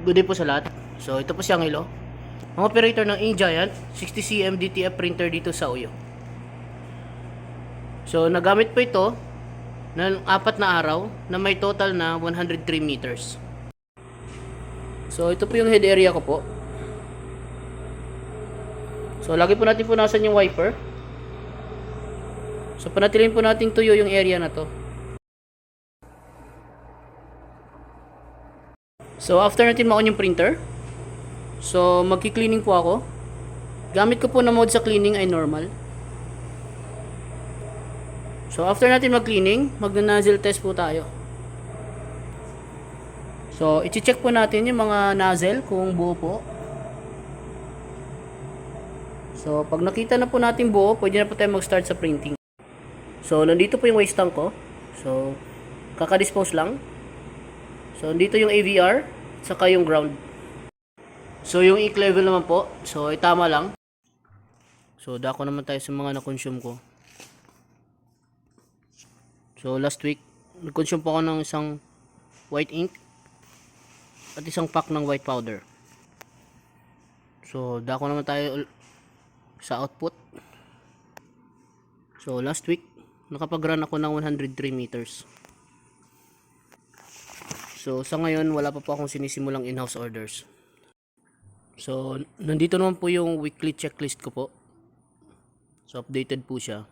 Good day po sa lahat. So ito po si Angelo, ang operator ng Giant 60cm DTF printer dito sa Uyo. So nagamit po ito ng 4 na araw na may total na 103 meters. So ito po yung head area ko po. So lagi po natin punasan yung wiper. So panatilin po natin tuyo yung area na to. So after natin ma-on yung printer, so magki-cleaning po ako. Gamit ko po na mode sa cleaning ay normal. So after natin mag-cleaning, magna-nozzle test po tayo. So i-check po natin yung mga nozzle kung buo po. So pag nakita na po natin buo, pwede na po tayo mag-start sa printing. So nandito po yung waste tank ko. So kaka-dispose lang. So dito yung AVR saka yung ground. So yung ink level naman po, so ay tama lang. So dako naman tayo sa mga na-consume ko. So last week, nag-consume po ako ng isang white ink at isang pack ng white powder. So dako naman tayo sa output. So last week, nakapag-run ako ng 103 meters. So sa ngayon, wala pa po akong sinisimulang in-house orders. So nandito naman po yung weekly checklist ko po. So updated po siya.